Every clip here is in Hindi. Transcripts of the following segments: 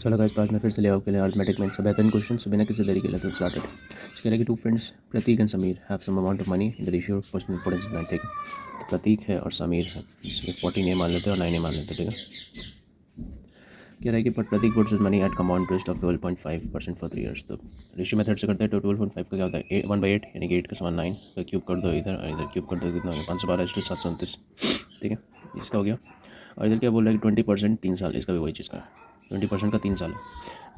चलो गाइस, तो आज मैं फिर से ले आऊँ के लिए अर्थमेटिक में से बेहतरीन क्वेश्चन। सो बिना किसी देरी के लिए तो स्टार्टेड। कह रहा है कि two friends Pratik and Sameer have some amount of money in the ratio of 49. ठीक है, तो प्रतीक है और समीर है, जिसमें 14 ए मान लेते हैं और 9 ए मान लेते हैं। ठीक है, कह रहा है कि but Pratik puts his money at compound interest of 12.5% for 3 years. तो रेशियो मेथड से करते हैं। तो 12.5 का क्या होता है 1/8, यानी कि 8 का समान 9 का क्यूब कर दो इधर, और इधर क्यूब कर दो, कितना हो गया 512/729। ठीक है, इसका हो गया। और इधर क्या बोल रहा है कि 20% 3 साल, इसका भी वही चीज़ का है, 20% का 3 साल है।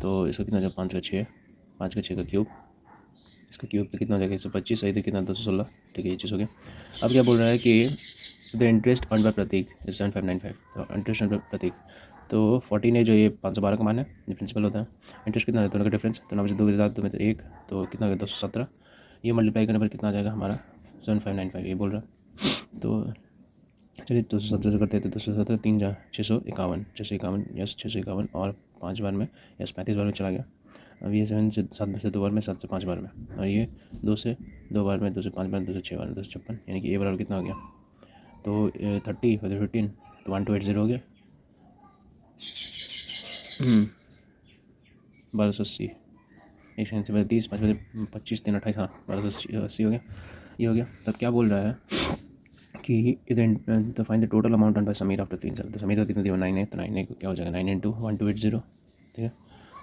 तो इसका कितना हो जाएगा 5 का 6, 5 का 6 का क्यूब, इसका क्यूब तो कितना हो जाएगा 125, इधर कितना 216। ठीक है, ये चीज़ हो गया। अब क्या बोल रहा है कि the interest earn by Pratik is 7595। तो इंटरेस्ट अर्न बाय प्रतीक, तो 14 है जो ये 512 का मान है, ये प्रिंसिपल होता है। इंटरेस्ट कितना है दोनों का डिफरेंस, तो 9 से 2 के साथ 2 में तो 1, तो कितना हो गया 217। ये मल्टीप्लाई करने पर कितना आ जाएगा हमारा 7595, ये बोल रहा है। तो चलिए 217 से करते हैं। तो 217 3 जा 651, 651 यस 651, और 5 बार में यस 35 बार में चला गया। अब ये 7 से 7 से 2 बार में, 7 से 5 बार में, और ये 2 से 2 बार में, 2 से 5 बार, 2 से 6 बार में, 256, यानी कि ए बराबर कितना हो गया, तो 30 फिर 15 तो 1280 हो गया। 1280, एक सेकंड से 30, 5 बजे 25, 3 28, हाँ 1280 हो गया, ये हो गया। तब क्या बोल रहा है कि इधर तो find the total amount on by Sameer after 3 साल। तो समीर का कितना दिया 9 है, तो 9 क्या हो जाएगा 9 इंटू 1280। ठीक है,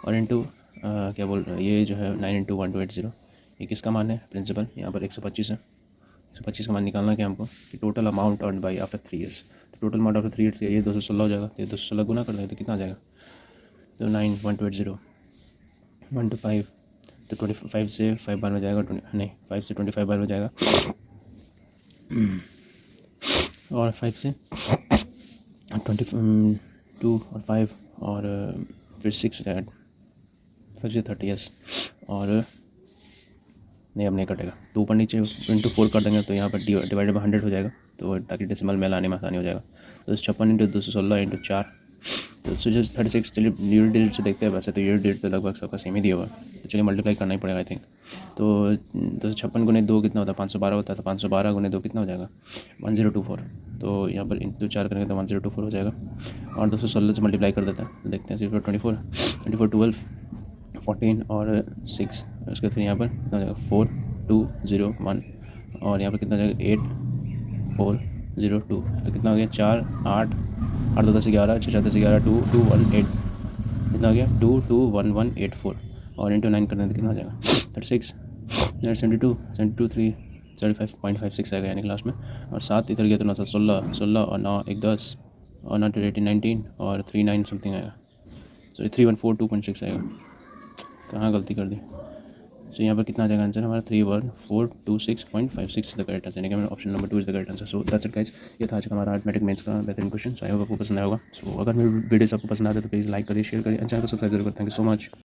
और इंटू क्या बोल रहा है ये जो है 9 इंटू 1280, ये किसका मान है प्रिंसिपल, यहाँ पर 125 है। 125 का मान निकालना क्या हमको कि total amount earn by after 3 years. तो टोटल अमाउंट आफ्टर 3 ईयर्स ये 216 हो जाएगा, तो ये 216 गुना कर देंगे तो कितना आ जाएगा, तो 9 1280 1 to 5, तो 25 से 5 बार में जाएगा, नहीं 5 से 25 बार में जाएगा, और 5 से 22 और 5 और फिर 6 ऐड 5 से 30 यस, और नहीं अब नहीं कटेगा, तो ऊपर नीचे इंटू 4 कर देंगे तो यहाँ पर डिवाइडेड बाई 100 हो जाएगा, तो ताकि डेसिमल में लाने में आसानी हो जाएगा। तो 56 इंटू 216 इंटू 4, तो 36। चलिए यूनिट डिजिट से देखते हैं, वैसे तो यूनिट डिजिट तो लगभग सबका सेम ही दिया हुआ, तो चलिए मल्टीप्लाई करना ही पड़ेगा आई थिंक। तो 256 गुने 2 कितना होता है 512 होता है, तो 512 गुने 2 कितना हो जाएगा 1024। तो यहाँ पर इंटू 4 करेंगे तो 1024 हो जाएगा, और 216 से मल्टीप्लाई कर देता है, तो देखते हैं 0 24 12 14 और 6, उसके फिर यहाँ पर कितना हो जाएगा 4 2 0 1, और यहाँ पर कितना हो जाएगा 8 4 0 2, तो कितना हो गया 4 8 8 2 10 11 6 4 10 11 2 2 1 8, कितना हो गया 2 2 1 1 8 4, और इंटू 9 करने तो कितना हो जाएगा 36 72 72 3 75.56 आएगा, यानी क्लास में। और 7 इधर गया तो 9 16 16, और 9 1 10, और 9 2 18 19, और 3 9 समथिंग आएगा, सॉरी 3 1 4 2.6 आएगा, कहाँ गलती कर दी। तो यहाँ पर कितना आ जाएगा आंसर हमारा 31426.56 द करेक्ट आंसर, यानी कि option number 2 is the correct answer. So that's it guys, ये था आज का हमारा अर्थमेटिक मेंस का बेहतरीन क्वेश्चन। सो आई होप आपको पसंद आया होगा। सो अगर मेरी वीडियोस आपको पसंद आते तो प्लीज़ लाइक करिए, शेयर करिए, चैनल को सब्सक्राइब जरूर करें। Thank you so much.